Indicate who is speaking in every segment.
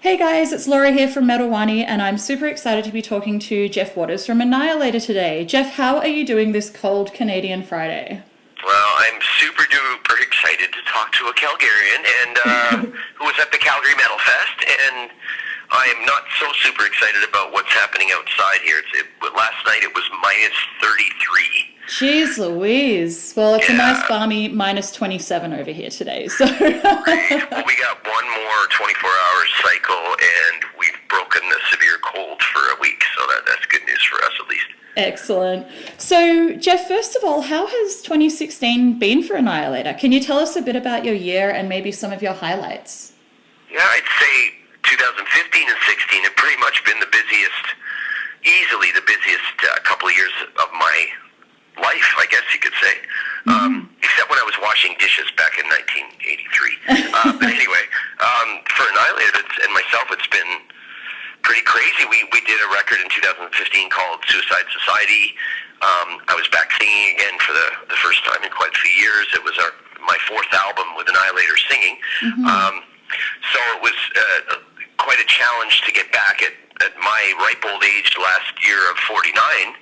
Speaker 1: Hey guys, it's Laura here from Wani, and I'm super excited to be talking to Jeff Waters from Annihilator today. Jeff, how are you doing this cold Canadian Friday?
Speaker 2: Well, I'm super duper excited to talk to a Calgarian and who was at the Calgary Metal Fest, and I am not so super excited about what's happening outside here. Last night it was minus 33.
Speaker 1: Jeez Louise. Well, it's a nice balmy minus 27 over here today. So
Speaker 2: Well, we got one more 24-hour cycle, and we've broken the severe cold for a week, so that's good news for us at least.
Speaker 1: excellent. So, Jeff, first of all, how has 2016 been for Annihilator? Can you tell us a bit about your year and maybe some of your highlights?
Speaker 2: Yeah, I'd say 2015 and 16 have pretty much been easily the busiest couple of years of my life, I guess you could say. Except when I was washing dishes back in 1983. But anyway, for Annihilate and myself, it's been pretty crazy. We did a record in 2015 called Suicide Society. I was back singing again for the first time in quite a few years. It was my fourth album with Annihilator singing. So it was quite a challenge to get back at my ripe old age last year of 49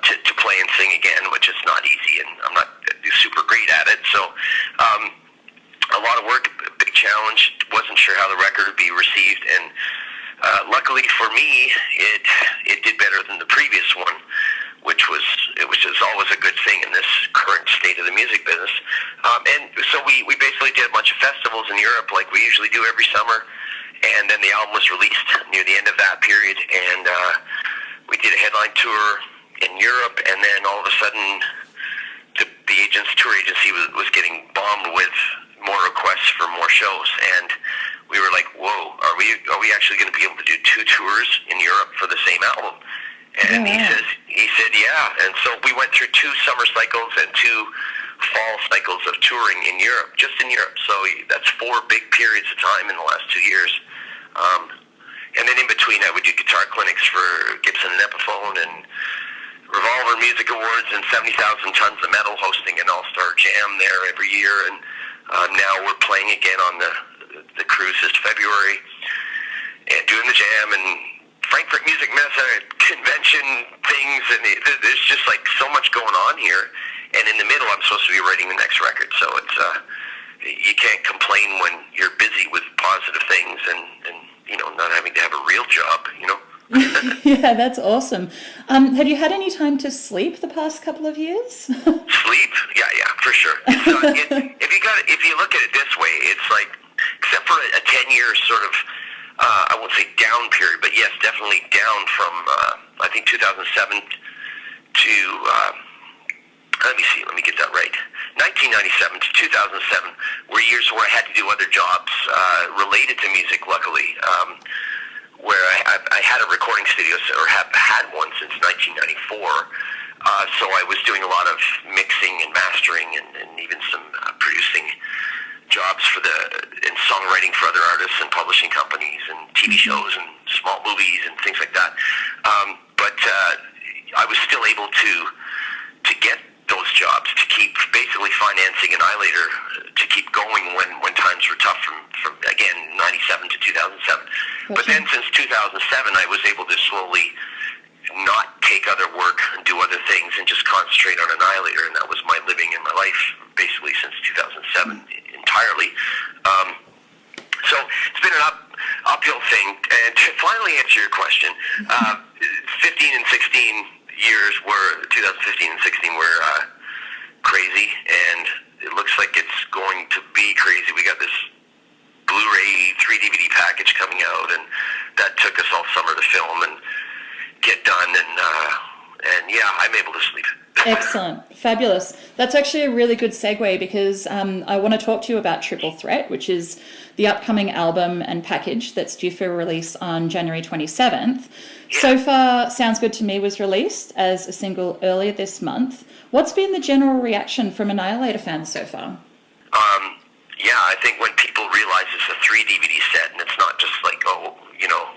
Speaker 2: to play and sing again, which is not easy, and I'm not super great at it. So a lot of work, a big challenge. Wasn't sure how the record would be received, and luckily for me, it did better than the previous one, which was always a good thing in this current state of the music business. And so we basically did a bunch of festivals in Europe, like we usually do every summer, and then the album was released near the end of that period, and we did a headline tour in Europe, and then all of a sudden the tour agency was getting bombed with more requests for more shows, and we were like, whoa, are we actually going to be able to do two tours in Europe for the same album? And he said yeah, and so we went through two summer cycles and two fall cycles of touring in Europe, just in Europe. So that's 4 big periods of time in the last 2 years. And then in between, I would do guitar clinics for Gibson and Epiphone, and Revolver Music Awards, and 70,000 Tons of Metal, hosting an all-star jam there every year. And now we're playing again on the cruise this February, and doing the jam and Frankfurt Music Messe convention things, and there's just like so much going on here. And in the middle, I'm supposed to be writing the next record, so it's you can't complain when you're busy with positive things and not having to have a real job,
Speaker 1: Yeah, that's awesome. Have you had any time to sleep the past couple of years?
Speaker 2: Sleep? Yeah, for sure. If you look at it this way, it's like, except for a 10-year sort of, I won't say down period, but yes, definitely down from, I think 2007 to, let me get that right. 1997 to 2007 were years where I had to do other jobs related to music, luckily, where I had a recording studio, or have had one since 1994. So I was doing a lot of mixing and mastering and even some producing jobs and songwriting for other artists and publishing companies and TV shows and small movies and things like that. But I was still able to get those jobs to keep basically financing Annihilator to keep going when times were tough from again 97 to 2007. But then since 2007, I was able to slowly not take other work and do other things and just concentrate on Annihilator, and that was my living in my life basically since 2007 entirely. So it's been an uphill thing. And to finally answer your question, 15 and 16 years were 2015 and 16 were crazy, and it looks like it's going to be crazy. We got this Blu-ray 3 DVD package coming out, and that took us all summer to film and get done, and yeah, I'm able to sleep.
Speaker 1: Excellent. Fabulous. That's actually a really good segue, because I want to talk to you about Triple Threat, which is the upcoming album and package that's due for release on January 27th. Yeah. So Far, Sounds Good to Me was released as a single earlier this month. What's been the general reaction from Annihilator fans so far?
Speaker 2: Yeah, I think when people realize it's a 3 DVD set and it's not just like,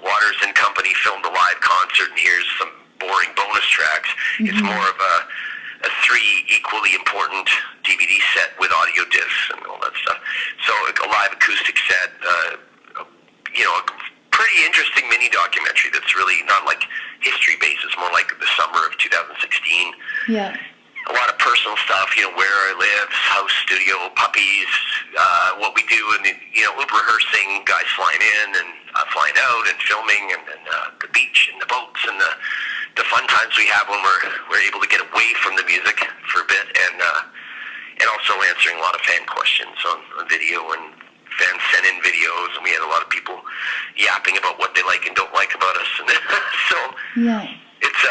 Speaker 2: Waters and Company filmed a live concert and here's some boring bonus tracks. It's more of a 3 equally important DVD set with audio discs and all that stuff. So a live acoustic set, mini documentary that's really not like history-based. It's more like the summer of 2016.
Speaker 1: Yeah.
Speaker 2: A lot of personal stuff, where I live, house, studio, puppies, what we do, and rehearsing, guys flying in and flying out, and filming, and the beach and the boats, and the fun times we have when we're able to get away from the music for a bit, and also answering a lot of fan questions on video, and fans sent in videos, and we had a lot of people yapping about what they like and don't like about us, and so it's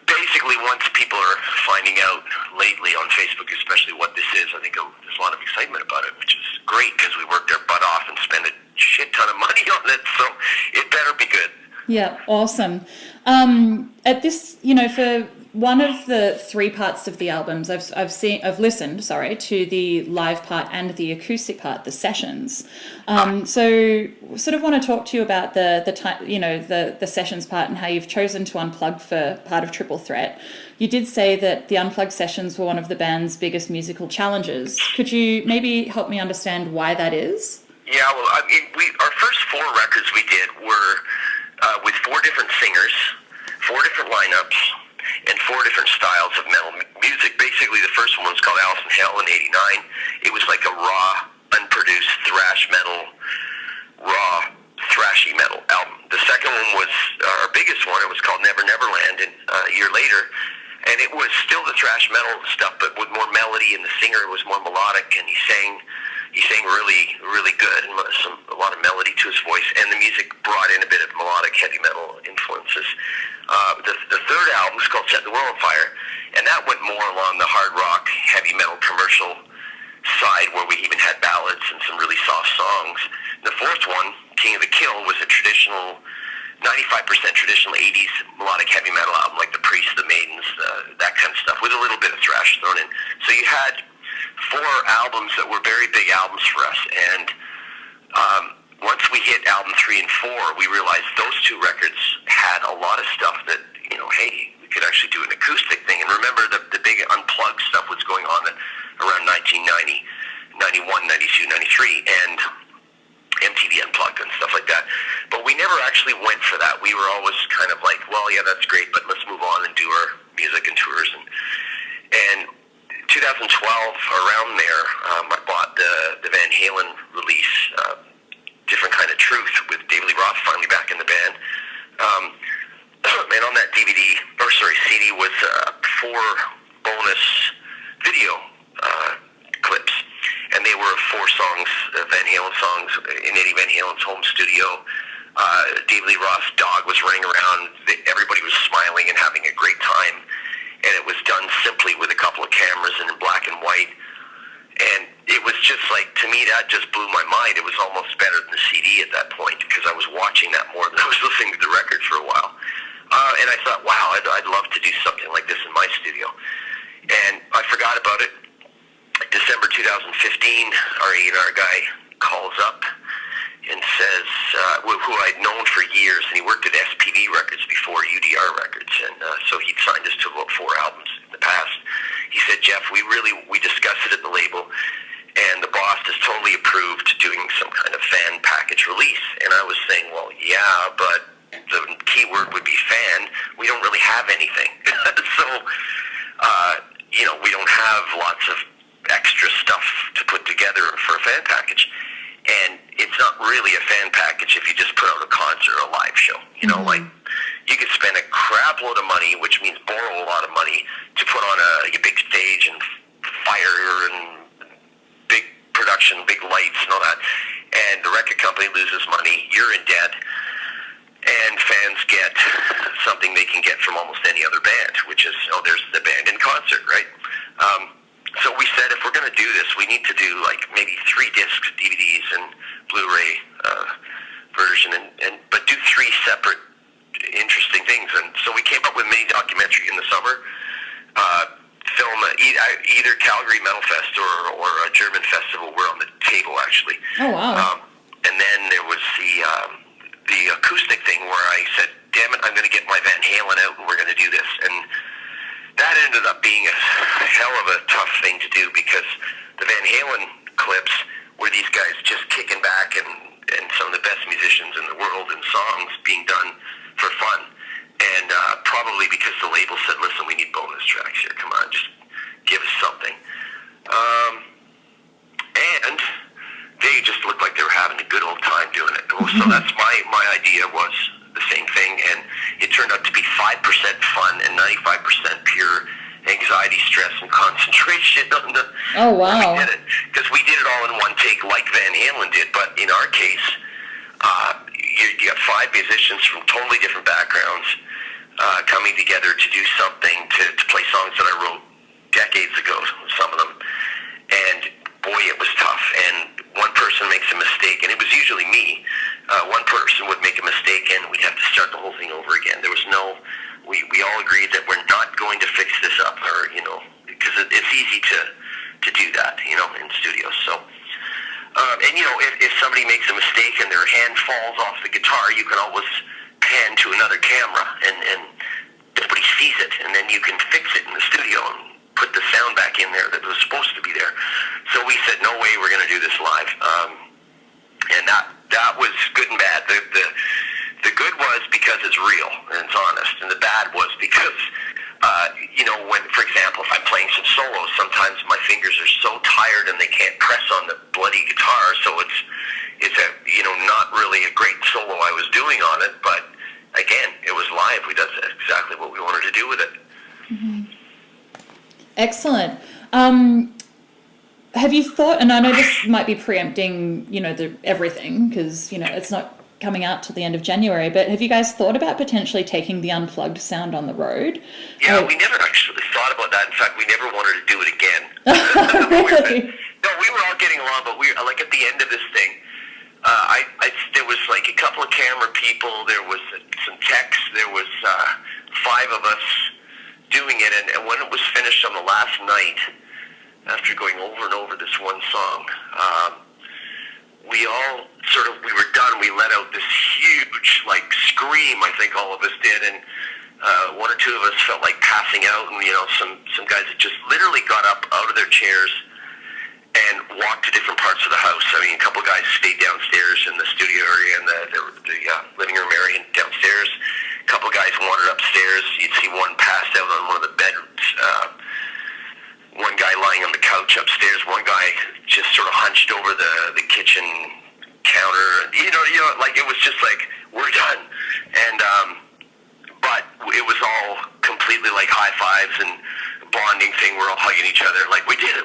Speaker 2: basically, once people are finding out lately on Facebook, especially what this is, I think there's a lot of excitement about it, which is great because we worked our butt off and spent a shit ton of money on it, so it better be good.
Speaker 1: Yeah, awesome. At this, for one of the three parts of the albums, I've listened to the live part and the acoustic part, the sessions. So, sort of want to talk to you about the sessions part and how you've chosen to unplug for part of Triple Threat. You did say that the unplugged sessions were one of the band's biggest musical challenges. Could you maybe help me understand why that is?
Speaker 2: Yeah, well, I mean, our first four records we did were with four different singers, four different lineups, and four different styles of metal music. Basically, the first one was called Alice in Hell in '89. It was like a raw, unproduced thrash metal, raw, thrashy metal album. The second one was our biggest one. It was called Never Neverland, and a year later, and it was still the thrash metal stuff, but with more melody, and the singer was more melodic, and he sang really, really good, and a lot of melody to his voice, and the music brought in a bit of melodic heavy metal influences. The third album is called Set the World on Fire, and that went more along the hard rock, heavy metal commercial side, where we even had ballads and some really soft songs. The fourth one, King of the Kill, was a traditional, 95% traditional 80s melodic heavy metal album, like the Priests, the Maidens, that kind of stuff, with a little bit of thrash thrown in. So you had four albums that were very big albums for us, and once we hit album 3 and 4, we realized those two records had a lot of stuff that, hey, we could actually do an acoustic thing. And remember, the big unplugged stuff was going on around 1990, 91, 92, 93, and MTV Unplugged and stuff like that. But we never actually went for that. We were always kind of like, well, yeah, that's great, but let's move on and do our music and tours. And 2012, around there, I bought the Van Halen release, Different Kind of Truth, with David Lee Roth finally back in the band. And on that CD was 4 bonus video clips, and they were 4 songs, Van Halen songs, in Eddie Van Halen's home studio. David Lee Roth's dog was running around. Everybody was smiling and having a great time, and it was done simply with a couple of cameras and in black and white. And it was just like, to me, that just blew my mind. It was almost better than the CD at that point, because I was watching that more than I was listening to the record for a while. And I thought, wow, I'd love to do something like this in my studio. And I forgot about it. December 2015, our A&R guy calls up and says, who I'd known for years, and he worked at SPV Records before UDR Records, and so he'd signed us to about 4 albums in the past. He said, Jeff, we discussed it at the label, and the boss has totally approved doing some kind of fan package release. And I was saying, well, yeah, but the key word would be fan. We don't really have anything. So, we don't have lots of extra stuff to put together for a fan package. And it's not really a fan package if you just put out a concert or a live show. Like, you could spend a crap load of money, which means borrow a lot of money, to put on a big stage and fire and big production, big lights and all that. And the record company loses money, you're in debt, and fans get something they can get from almost any other band, which is, there's the band in concert, right? So we said, if we're going to do this, we need to do like maybe 3 discs, DVDs, and Blu-ray version, but do 3 separate interesting things. And so we came up with a mini documentary in the summer, film either Calgary Metal Fest or a German festival were on the table, actually.
Speaker 1: Oh, wow.
Speaker 2: And then there was the acoustic thing where I said, damn it, I'm going to get my Van Halen out and we're going to do this. And that ended up being a hell of a tough thing to do, because the Van Halen clips were these guys just kicking back and and some of the best musicians in the world and songs being done for fun. And probably because the label said, listen, we need bonus tracks here. Come on, just give us something. And they just looked like they were having a good old time doing it. So that's my idea was the same thing. And it turned out to be 5% fun and 95% pure anxiety, stress, and concentration on the...
Speaker 1: Oh, wow.
Speaker 2: We did it. Because we did it all in one take like Van Halen did. But in our case, you got 5 musicians from totally different backgrounds coming together to do something, to play songs that I wrote decades ago, some of them. And boy, it was tough. And one person makes a mistake, and it was usually me. One person would make a mistake, and we'd have to start the whole thing over again. There was no... We all agreed that we're not going to fix this up, or, because it's easy to do that, in studios. So, and, if somebody makes a mistake and their hand falls off the guitar, you can always pan to another camera, and everybody sees it, and then you can fix it in the studio and put the sound back in there that was supposed to be there. So we said, no way, we're going to do this live. And that was good and bad. The good was because it's real and it's honest, and the bad was because, when, for example, if I'm playing some solos, sometimes my fingers are so tired and they can't press on the bloody guitar, so it's a, not really a great solo I was doing on it, but again, it was live. That's exactly what we wanted to do with it.
Speaker 1: Mm-hmm. Excellent. Have you thought, and I know this might be preempting, everything, because, it's not coming out till the end of January, but have you guys thought about potentially taking the unplugged sound on the road?
Speaker 2: Yeah, we never actually thought about that. In fact, we never wanted to do it again.
Speaker 1: Really?
Speaker 2: No, we were all getting along, but we like at the end of this thing, there was like a couple of camera people, there was some techs, there was 5 of us doing it, and when it was finished on the last night, after going over and over this one song, we were done. We let out this huge, scream, I think all of us did, and 1 or 2 of us felt like passing out, and, some guys that just literally got up out of their chairs and walked to different parts of the house. I mean, a couple of guys stayed downstairs in the studio area and the living room area downstairs. A couple of guys wandered upstairs. You'd see one passed out on one of the bedrooms. One guy lying on the couch upstairs. One guy just sort of hunched over the kitchen counter. It was just like, we're done. And but it was all completely like high fives and bonding thing. We're all hugging each other. Like, we did it.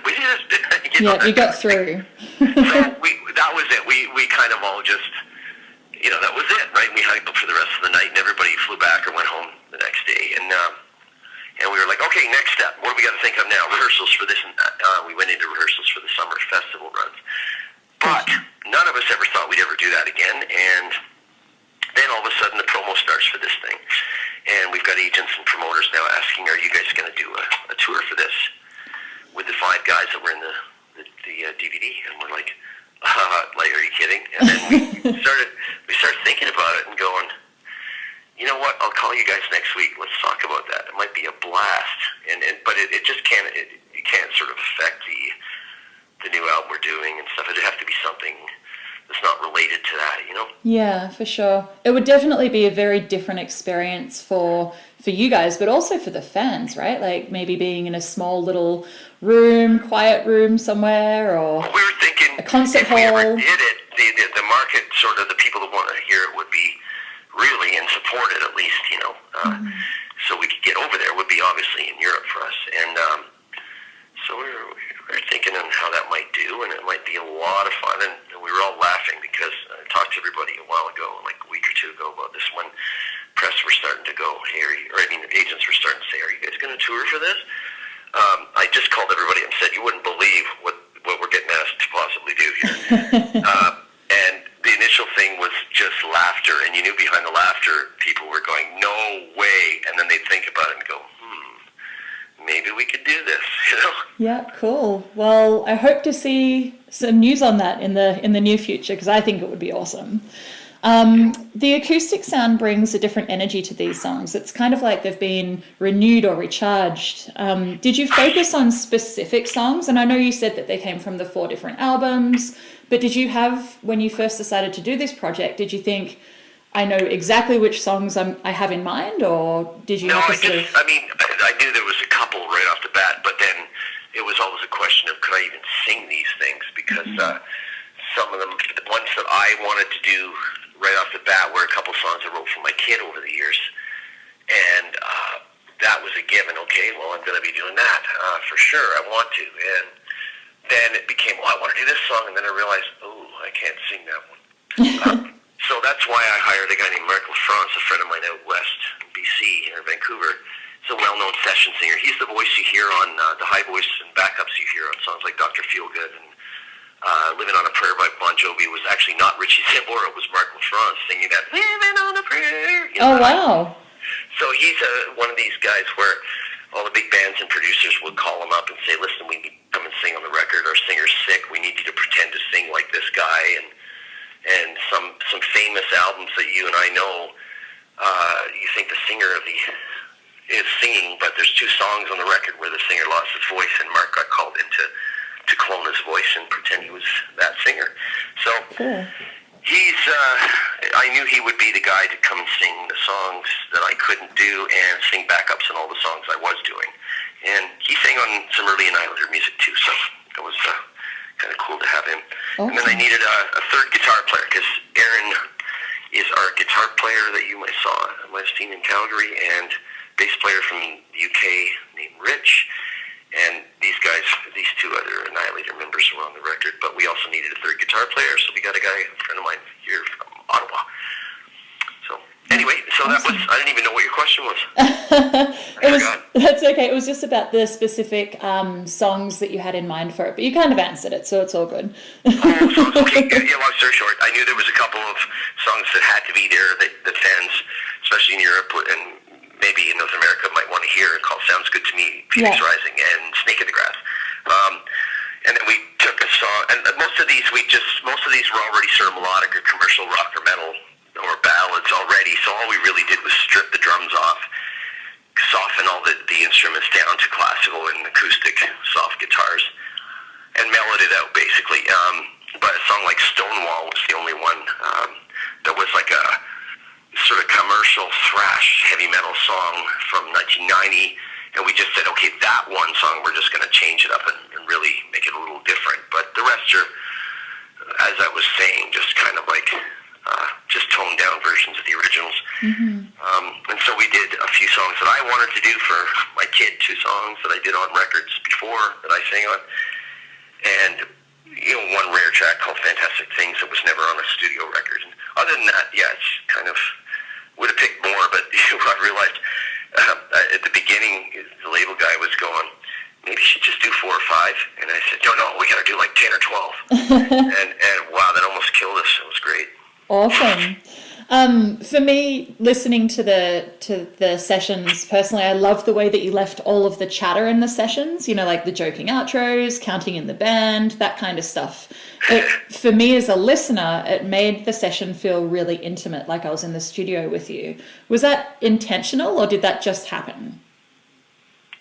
Speaker 1: You got through.
Speaker 2: So that was it. We kind of all just, that was it, right? We hugged up for the rest of the night, and everybody flew back or went home the next day. And we were like, okay, next step. What do we got to think of now? Rehearsals for this and that. We went into rehearsals for the summer festival runs. But none of us ever thought we'd ever do that again. And then all of a sudden the promo starts for this thing. And we've got agents and promoters now asking, are you guys going to do a tour for this with the 5 guys that were in the DVD? And we're like, are you kidding? And then we started thinking about it and going, you know what? I'll call you guys next week. Let's talk about that. It might be a blast, but it just can't. It can't sort of affect the new album we're doing and stuff. It'd have to be something that's not related to that,
Speaker 1: Yeah, for sure. It would definitely be a very different experience for you guys, but also for the fans, right? Like maybe being in a small little room, quiet room somewhere, or
Speaker 2: we were thinking
Speaker 1: a concert
Speaker 2: if
Speaker 1: hall.
Speaker 2: we ever did it, the market, sort of the people that want to hear it would be really and support it at least, so we could get over there. Would be obviously in Europe for us, and so we were thinking on how that might do, and it might be a lot of fun. And we were all laughing because I talked to everybody a while ago, like a week or 2 ago, about this when press were starting to go, the agents were starting to say, are you guys going to tour for this? I just called everybody and said, you wouldn't believe what we're getting asked to possibly do here. And the initial thing was just laughter, and you knew behind the laughter people were going, no way, and then they'd think about it and go, maybe we could do this,
Speaker 1: Yeah, cool. Well, I hope to see some news on that in the near future, because I think it would be awesome. The acoustic sound brings a different energy to these songs. It's kind of like they've been renewed or recharged. Did you focus on specific songs? And I know you said that they came from the 4 different albums, but did you have, when you first decided to do this project, did you think, I know exactly which songs I have in mind, or did you have to sort of...
Speaker 2: I knew there was a couple right off the bat, but then it was always a question of could I even sing these things, because some of them, the ones that I wanted to do right off the bat were a couple songs I wrote for my kid over the years, and that was a given. Okay, well, I'm going to be doing that for sure. I want to, and then it became, well, I want to do this song, and then I realized, oh, I can't sing that one. So that's why I hired a guy named Mark LaFrance, a friend of mine out west in BC or Vancouver. He's a well-known session singer. He's the voice you hear on the high voice and backups you hear on songs like Dr. Feelgood and Living on a Prayer by Bon Jovi was actually not Richie Sambora, it was Mark LaFrance singing that Living on a Prayer. You know,
Speaker 1: oh, wow.
Speaker 2: So he's one of these guys where all the big bands and producers would call him up and say, listen, we need to come and sing on the record. Our singer's sick. We need you to pretend to sing like this guy. And some famous albums that you and I know, you think the singer is singing, but there's 2 songs on the record where the singer lost his voice, and Mark got called in to clone his voice and pretend he was that singer. So he's, I knew he would be the guy to come and sing the songs that I couldn't do and sing backups on all the songs I was doing. And he sang on some early Annihilator music too, so it was kind of cool to have him. Okay. And then I needed a third guitar player, because Aaron is our guitar player that you might have seen in Calgary, and bass player from the UK named Rich. And these 2 other Annihilator members were on the record, but we also needed a third guitar player, so we got a friend of mine here from Ottawa. So anyway, that was, I didn't even know what your question was.
Speaker 1: That's okay. It was just about the specific songs that you had in mind for it, but you kind of answered it, so it's all good.
Speaker 2: Okay. Yeah, long story short, I knew there was a couple of songs that had to be there that fans, especially in Europe and maybe in North America, might want to hear, called Sounds Good to Me, Phoenix Rising, and Snake in the Grass. And then we took a song, and most of these were already sort of melodic or commercial rock or metal or ballads already, so all we really did was strip the drums off, soften all the instruments down to classical and acoustic soft guitars, and mellowed it out, basically. But a song like Stonewall was the only one that was like a sort of commercial thrash heavy metal song from 1990, and we just said, okay, that one song we're just going to change it up and really make it a little different, but the rest are, as I was saying, just kind of like just toned down versions of the originals. And so we did a few songs that I wanted to do for my kid, 2 songs that I did on records before that I sang on, and one rare track called Fantastic Things that was never on a studio record. And other than that, yeah, it's kind of would have picked more, but I realized at the beginning, the label guy was going, maybe you should just do 4 or 5. And I said, no, we got to do like 10 or 12. and wow, that almost killed us. It was great.
Speaker 1: Awesome. For me, listening to the sessions, personally, I love the way that you left all of the chatter in the sessions, like the joking outros, counting in the band, that kind of stuff. For me as a listener, it made the session feel really intimate, like I was in the studio with you. Was that intentional, or did that just happen?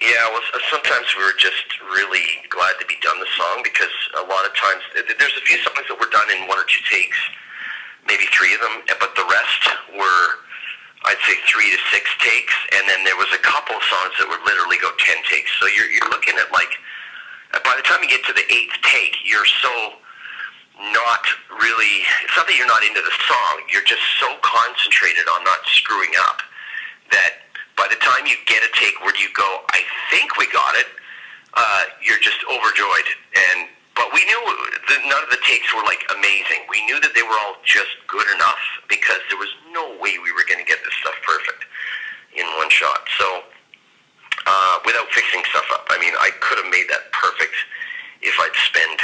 Speaker 2: Yeah, well, sometimes we were just really glad to be done the song, because a lot of times, there's a few songs that were done in 1 or 2 takes, maybe 3 of them, but the rest were, I'd say, 3 to 6 takes, and then there was a couple of songs that would literally go 10 takes. So you're looking at, like, by the time you get to the 8th take, you're so not really, it's not that you're not into the song, you're just so concentrated on not screwing up that by the time you get a take where you go, I think we got it, you're just overjoyed. But we knew none of the takes were like amazing. We knew that they were all just good enough, because there was no way we were going to get this stuff perfect in one shot. So without fixing stuff up, I mean, I could have made that perfect if I'd spent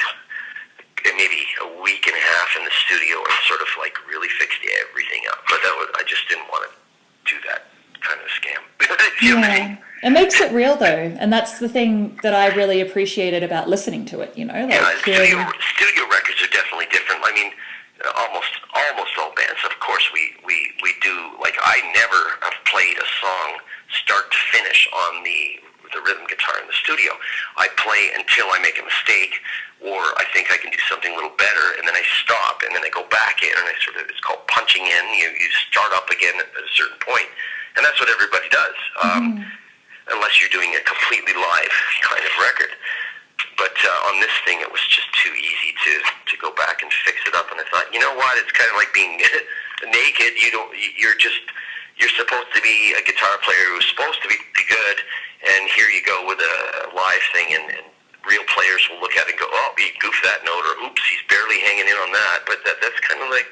Speaker 2: maybe a week and a half in the studio and sort of like really fixed everything up. But I just didn't want to do that kind of scam. You know what I mean?
Speaker 1: It makes it real, though, and that's the thing that I really appreciated about listening to it. Like
Speaker 2: studio records are definitely different. I mean, almost all bands. Of course, we do. Like, I never have played a song start to finish on the rhythm guitar in the studio. I play until I make a mistake, or I think I can do something a little better, and then I stop, and then I go back in, and it's called punching in. You start up again at a certain point, and that's what everybody does, unless you're doing a completely live kind of record. But on this thing, it was just too easy to go back and fix it up, and I thought, you know what? It's kind of like being naked. You're supposed to be a guitar player who's supposed to be good, and here you go with a live thing, and real players will look at it and go, oh, he goofed that note, or oops, he's barely hanging in on that. But that's kind of like,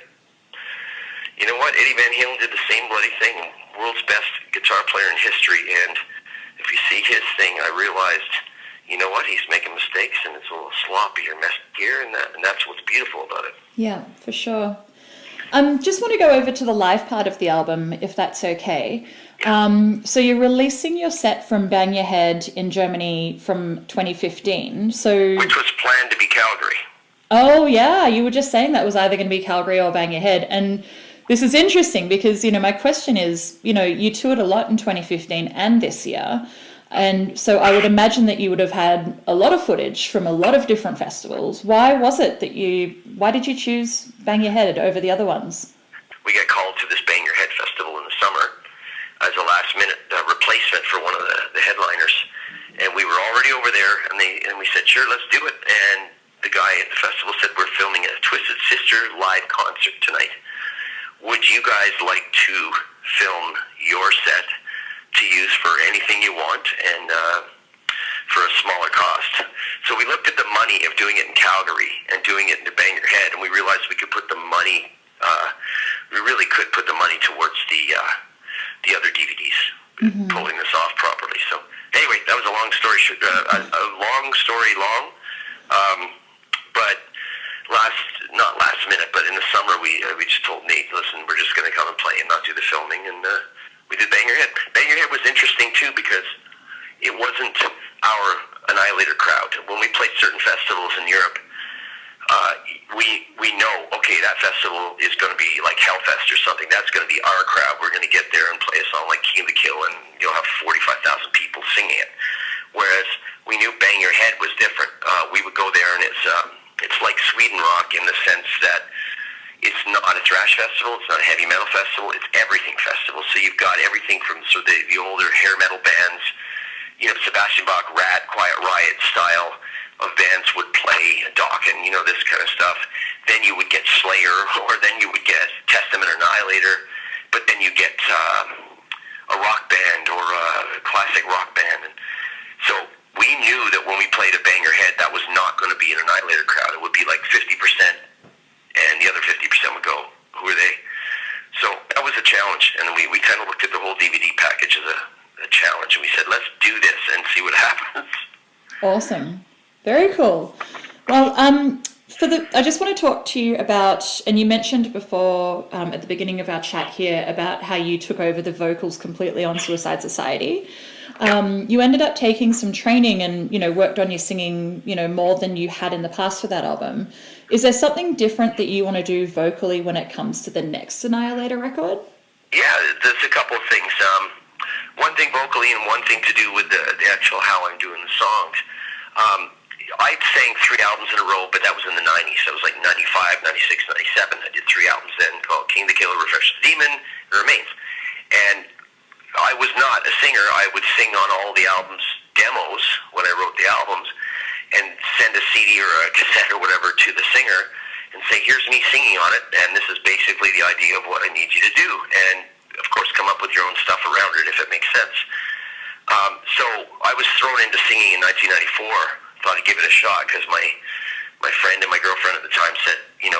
Speaker 2: you know what? Eddie Van Halen did the same bloody thing, world's best guitar player in history, and if you see his thing, I realized, you know what? He's making mistakes, and it's a little sloppy or messed here, and that's what's beautiful about it.
Speaker 1: Yeah, for sure. Just want to go over to the live part of the album, if that's okay. So you're releasing your set from Bang Your Head in Germany from 2015.
Speaker 2: Which was planned to be Calgary.
Speaker 1: Oh, yeah. You were just saying that was either going to be Calgary or Bang Your Head. And this is interesting because, my question is, you toured a lot in 2015 and this year. And so I would imagine that you would have had a lot of footage from a lot of different festivals. Why did you choose Bang Your Head over the other ones?
Speaker 2: We got called to this Bang Your Head festival in the summer as a last-minute replacement for one of the headliners. And we were already over there, and we said, sure, let's do it. And the guy at the festival said, we're filming a Twisted Sister live concert tonight. Would you guys like to film your set to use for anything you want and for a smaller cost? So we looked at the money of doing it in Calgary and doing it in Bang Your Head, and we realized we could put the money, towards the other DVDs, pulling this off properly. So anyway, that was a long story long. But not last minute, but in the summer we just told Nate, listen, we're just going to come and play and not do the filming, and we did Bang Your Head. Bang Your Head was interesting too because it wasn't our Annihilator crowd. When we played certain festivals in Europe, we know, okay, that festival is going to be like Hellfest or something. That's going to be our crowd. We're going to get there and play a song like King of the Kill, and you'll have 45,000 people singing it. Whereas we knew Bang Your Head was different. We would go there, and it's like Sweden rock in the sense that it's not a thrash festival, it's not a heavy metal festival, it's everything festival. So you've got everything from the older hair metal bands, Sebastian Bach, Rat, Quiet Riot style of bands would play Dokken, this kind of stuff. Then you would get Slayer, or then you would get Testament or Annihilator, but then you get a rock band or a classic rock band. And so we knew that when we played a Bang Your Head, that was not going to be an Annihilator crowd. It would be like 50%, and the other 50% would go, who are they? So that was a challenge, and we kind of looked at the whole DVD package as a challenge, and we said, let's do this and see what happens.
Speaker 1: Awesome. Very cool. Well, I just want to talk to you about, and you mentioned before at the beginning of our chat here about how you took over the vocals completely on Suicide Society. You ended up taking some training and, worked on your singing, more than you had in the past for that album. Is there something different that you want to do vocally when it comes to the next Annihilator record?
Speaker 2: Yeah, there's a couple of things. One thing vocally and one thing to do with the actual how I'm doing the songs. I sang 3 albums in a row, but that was in the 90s. That was like 95, 96, 97. I did 3 albums then called King the Killer, Refresh the Demon, It Remains. And I was not a singer. I would sing on all the albums' demos when I wrote the albums and send a CD or a cassette or whatever to the singer and say, here's me singing on it, and this is basically the idea of what I need you to do. And, of course, come up with your own stuff around it if it makes sense. So I was thrown into singing in 1994. Thought I'd give it a shot because my friend and my girlfriend at the time said, you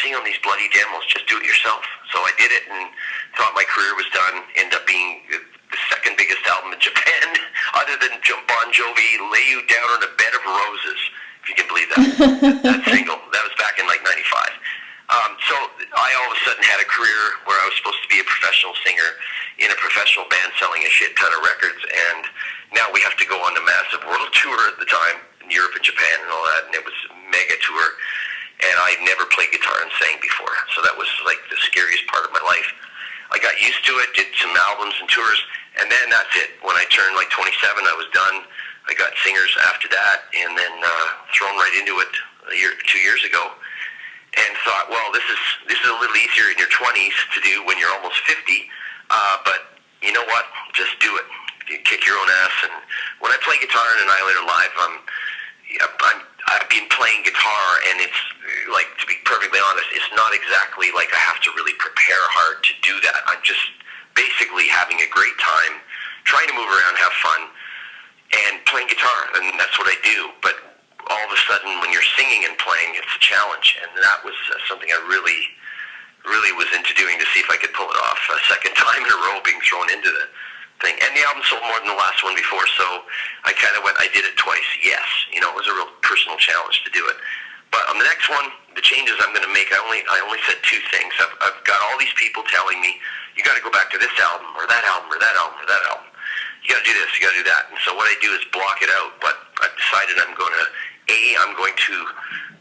Speaker 2: sing on these bloody demos, just do it yourself. So I did it and thought my career was done. Ended up being the second biggest album in Japan, other than Bon Jovi, Lay You Down on a Bed of Roses, if you can believe that. That single, that was back in like 95. So I all of a sudden had a career where I was supposed to be a professional singer in a professional band selling a shit ton of records, and now we have to go on a massive world tour at the time in Europe and Japan and all that, and it was a mega tour. and I never played guitar and sang before, so that was like the scariest part of my life. I got used to it, did some albums and tours, and then that's it. When I turned like 27, I was done. I got singers after that, and then thrown right into it 2 years ago, and thought, well, this is a little easier in your 20s to do when you're almost 50, but you know what? Just do it. You kick your own ass. And when I play guitar in Annihilator live, I've been playing guitar, and it's like, to be perfectly honest, it's not exactly like I have to really prepare hard to do that. I'm just basically having a great time, trying to move around, have fun, and playing guitar, and that's what I do. But all of a sudden, when you're singing and playing, it's a challenge, and that was something I really was into doing, to see if I could pull it off a second time in a row, being thrown into the thing. And the album sold more than the last one before, so I kind of went, I did it twice. Yes, it was a real personal challenge to do it. But on the next one, the changes I'm going to make, I only said two things. I've got all these people telling me, you got to go back to this album, or that album, or that album, or that album. You got to do this, you got to do that. And so what I do is block it out. But I've decided I'm going to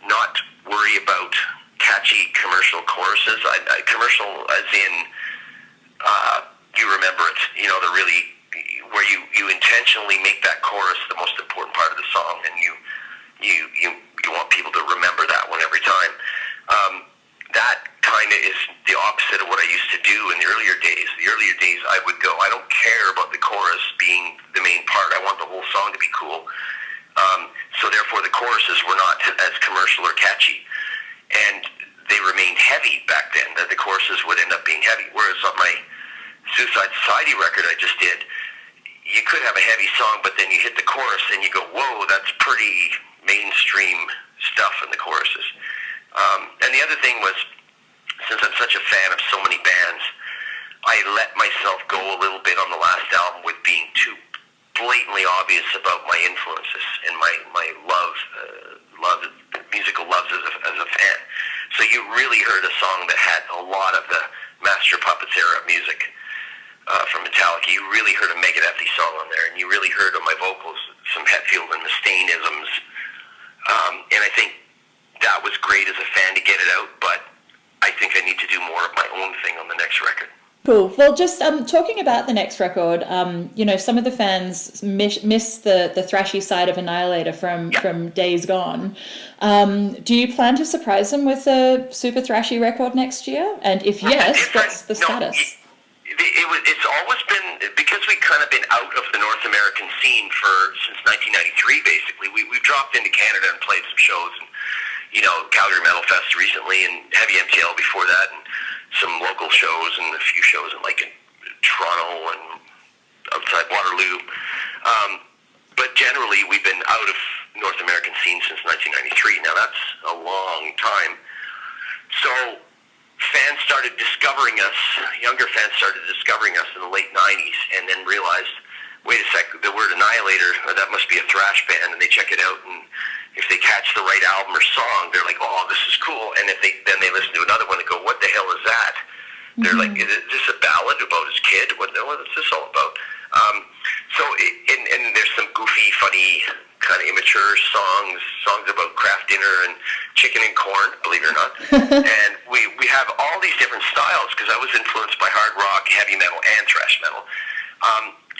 Speaker 2: not worry about catchy commercial choruses. Commercial as in, you remember it, the really, where you intentionally make that chorus the most important part of the song, and you want people to remember that one every time. That kind of is the opposite of what I used to do in the earlier days. The earlier days, I would go, I don't care about the chorus being the main part. I want the whole song to be cool. So therefore, the choruses were not as commercial or catchy. And they remained heavy back then, that the choruses would end up being heavy. Whereas on my Suicide Society record I just did, you could have a heavy song, but then you hit the chorus and you go, whoa, that's pretty mainstream stuff in the choruses. And the other thing was, since I'm such a fan of so many bands, I let myself go a little bit on the last album with being too blatantly obvious about my influences and my musical loves as a fan. So you really heard a song that had a lot of the Master Puppets era music from Metallica. You really heard a Megadeth song on there, and you really heard on my vocals some Hetfield and Mustaine-isms. And I think that was great as a fan to get it out, but I think I need to do more of my own thing on the next record.
Speaker 1: Cool. Well, just talking about the next record, some of the fans miss the thrashy side of Annihilator from days gone. Do you plan to surprise them with a super thrashy record next year? And if yes, what's the status?
Speaker 2: It's always been, because we've kind of been out of the North American scene since 1993, basically. We've dropped into Canada and played some shows, and Calgary Metal Fest recently, and Heavy MTL before that, and some local shows, and a few shows in Toronto and outside Waterloo. But generally, we've been out of North American scene since 1993. Now that's a long time. So fans started discovering us, younger fans started discovering us in the late 90s, and then realized, wait a sec, the word Annihilator, that must be a thrash band, and they check it out, and if they catch the right album or song, they're like, oh, this is cool. And if they listen to another one and go, what the hell is that? They're like, is this a ballad about his kid? What is this all about? And there's some goofy, funny, kind of immature songs about craft dinner and chicken and corn, believe it or not. And we have all these different styles, because I was influenced by hard rock, heavy metal, and thrash metal.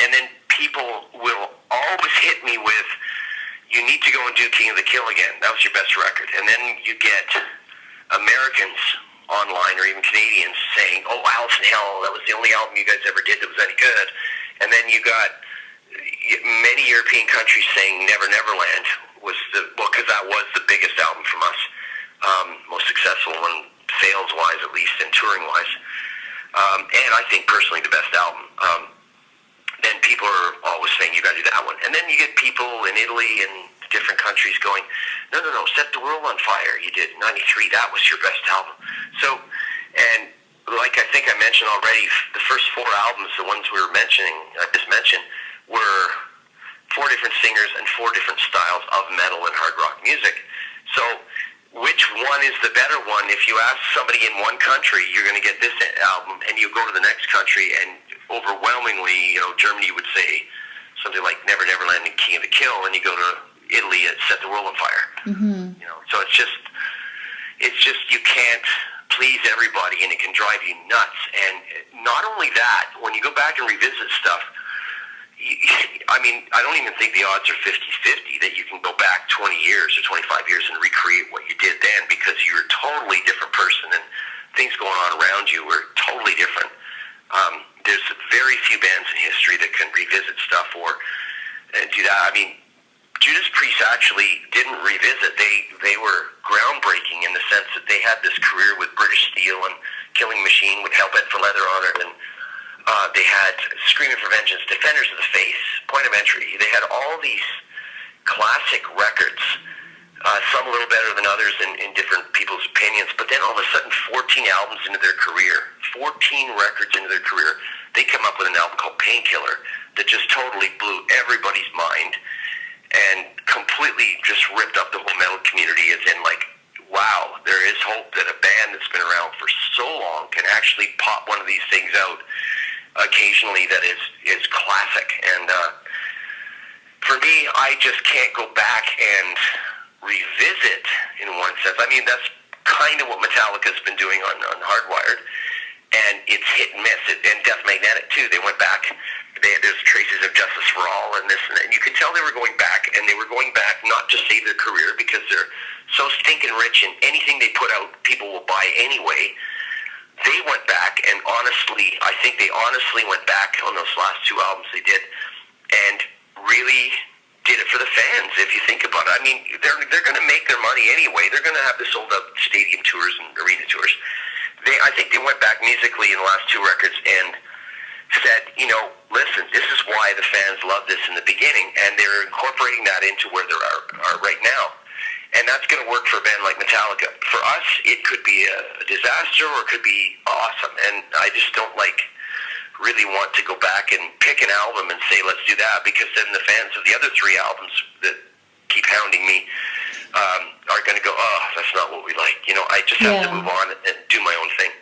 Speaker 2: And then people will always hit me with, you need to go and do King of the Kill again. That was your best record. And then you get Americans online, or even Canadians, saying, oh, Alice in Hell, that was the only album you guys ever did that was any good. And then you got many European countries saying Never Neverland was because that was the biggest album from us, most successful one, sales-wise at least, and touring-wise. And I think personally the best album. Then people are always saying, you got to do that one. And then you get people in Italy and different countries going, no, Set the World on Fire, you did 93, that was your best album. So, and like I think I mentioned already, the first four albums, the ones I just mentioned, were four different singers and four different styles of metal and hard rock music. So which one is the better one? If you ask somebody in one country, you're going to get this album, and you go to the next country, and overwhelmingly, Germany would say something like Never Neverland and King of the Kill, and you go to Italy and Set the World on Fire. Mm-hmm. So it's just, it's just you can't please everybody, and it can drive you nuts. And not only that, when you go back and revisit stuff, I mean, I don't even think the odds are 50-50 that you can go back 20 years or 25 years and recreate what you did then, because you're a totally different person and things going on around you were totally different. There's very few bands in history that can revisit stuff or do that. I mean, Judas Priest actually didn't revisit. They were groundbreaking in the sense that they had this career with British Steel and Killing Machine with Hellbent for Leather on it, and they had Screaming for Vengeance, Defenders of the Faith, Point of Entry. They had all these classic records, some a little better than others in different people's opinions, but then all of a sudden 14 albums into their career, 14 records into their career, they come up with an album called Painkiller that just totally blew everybody's mind and completely just ripped up the whole metal community, as in like, wow, there is hope that a band that's been around for so long can actually pop one of these things out occasionally that is classic. And for me, I just can't go back and revisit in one sense. I mean, that's kind of what Metallica's been doing on Hardwired, and it's hit and miss. And Death Magnetic too, they went back. There's traces of Justice for All and this and that. And you could tell they were going back, and they were going back not to save their career, because they're so stinking rich, and anything they put out, people will buy anyway. They went back, and honestly, I think they honestly went back on those last two albums they did, and really did it for the fans, if you think about it. I mean, they're going to make their money anyway. They're going to have the sold-out stadium tours and arena tours. I think they went back musically in the last two records and said, you know, listen, this is why the fans love this in the beginning, and they're incorporating that into where they are right now. And that's going to work for a band like Metallica. For us, it could be a disaster or it could be awesome. And I just don't really want to go back and pick an album and say, let's do that, because then the fans of the other three albums that keep hounding me are going to go, oh, that's not what we like. You know, I just have to move on and do my own thing.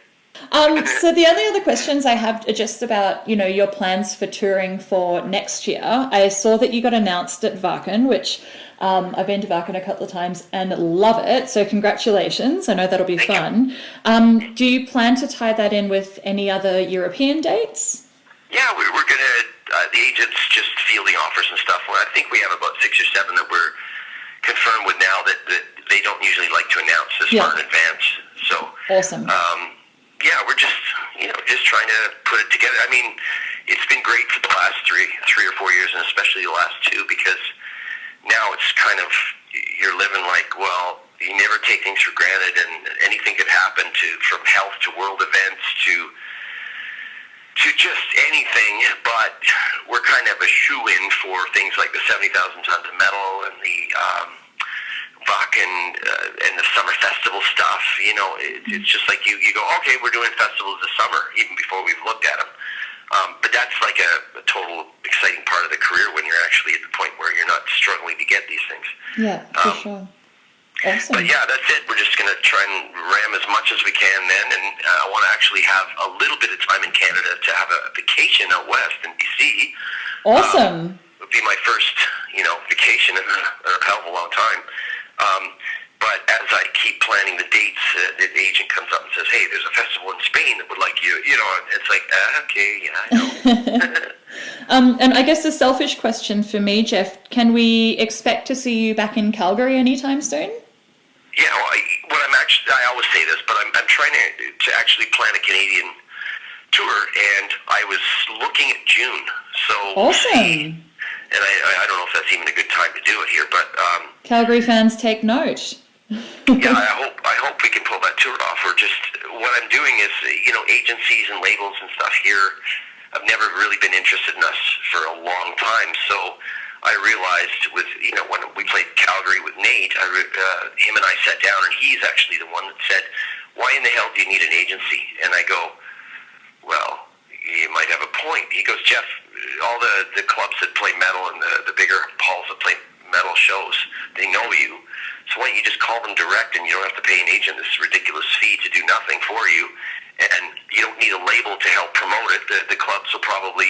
Speaker 1: So the only other questions I have are just about, you know, your plans for touring for next year. I saw that you got announced at Wacken, which I've been to Wacken a couple of times and love it. So congratulations. I know that'll be fun. Do you plan to tie that in with any other European dates?
Speaker 2: Yeah, we're going to, the agents just fielding offers and stuff. Well, I think we have about 6 or 7 that we're confirmed with now that they don't usually like to announce this far in advance. So
Speaker 1: awesome.
Speaker 2: Yeah, we're just, you know, just trying to put it together. I mean, it's been great for the last three or 4 years, and especially the last 2, because now it's kind of, you're living like, well, you never take things for granted, and anything could happen, from health to world events to just anything. But we're kind of a shoe-in for things like the 70,000 tons of metal and the Wacken and the summer festival stuff. You know, it's just like you go, okay, we're doing festivals this summer, even before we've looked at them. But that's like a total exciting part of the career when you're actually at the point where you're not struggling to get these things.
Speaker 1: Yeah, for sure. Awesome.
Speaker 2: But yeah, that's it. We're just going to try and ram as much as we can then. And I want to actually have a little bit of time in Canada to have a vacation out west in BC.
Speaker 1: Awesome.
Speaker 2: It would be my first, you know, vacation in a hell of a long time. But as I keep planning the dates, the agent comes up and says, hey, there's a festival in Spain that would like you. You know, it's like, okay, yeah, I know.
Speaker 1: And I guess a selfish question for me, Jeff, can we expect to see you back in Calgary anytime soon?
Speaker 2: Yeah, well, I always say this, but I'm trying to actually plan a Canadian tour, and I was looking at June. So
Speaker 1: awesome.
Speaker 2: And I don't know if that's even a good time to do it here, but
Speaker 1: Calgary fans, take note.
Speaker 2: Yeah, I hope we can pull that tour off. Or just what I'm doing is, you know, agencies and labels and stuff here have never really been interested in us for a long time. So I realized with, you know, when we played Calgary with Nate, him and I sat down, and he's actually the one that said, "Why in the hell do you need an agency?" And I go, "Well, you might have a point." He goes, "Jeff, all the clubs that play metal and the bigger halls that play metal shows, they know you. So why don't you just call them direct, and you don't have to pay an agent this ridiculous fee to do nothing for you, and you don't need a label to help promote it. The clubs will probably,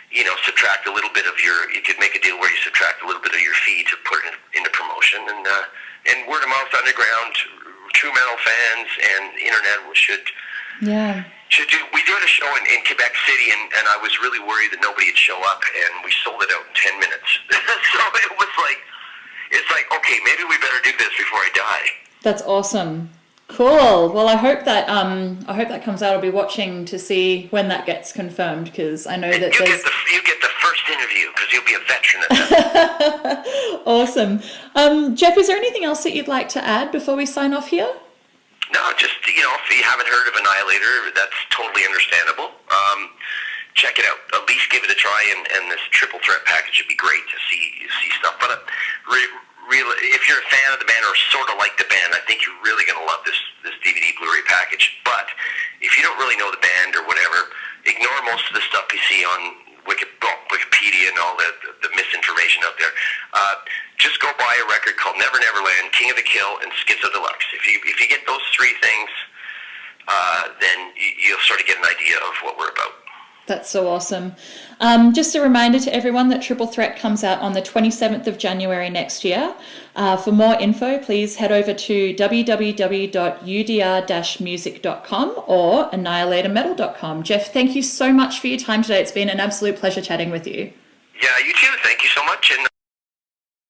Speaker 2: you know, subtract a little bit of you could make a deal where you subtract a little bit of your fee to put it into promotion, and word of mouth underground true metal fans and the internet should do. We did a show in Quebec City, and I was really worried that nobody would show up, and we sold it out in 10 minutes. So it was like, okay, maybe we better do this before I die.
Speaker 1: That's awesome. Cool. Well, I hope that comes out. I'll be watching to see when that gets confirmed, because I know that
Speaker 2: you get the first interview because you'll be a veteran at that.
Speaker 1: Awesome. Jeff, is there anything else that you'd like to add before we sign off here?
Speaker 2: No, just, if you haven't heard of Annihilator, that's totally understandable. Check it out. At least give it a try, and this triple threat package would be great to see stuff. But if you're a fan of the band or sort of like the band, I think you're really going to love this DVD Blu-ray package. But if you don't really know the band or whatever, ignore most of the stuff you see on Wikipedia and all the misinformation out there. Just go buy a record called Never Neverland, King of the Kill, and Schizo Deluxe. If you get those three things, then you'll sort of get an idea of what we're about.
Speaker 1: That's so awesome. Just a reminder to everyone that Triple Threat comes out on the 27th of January next year. For more info, please head over to www.udr-music.com or annihilatormetal.com. Jeff, thank you so much for your time today. It's been an absolute pleasure chatting with you.
Speaker 2: Yeah, you too. Thank you so much. And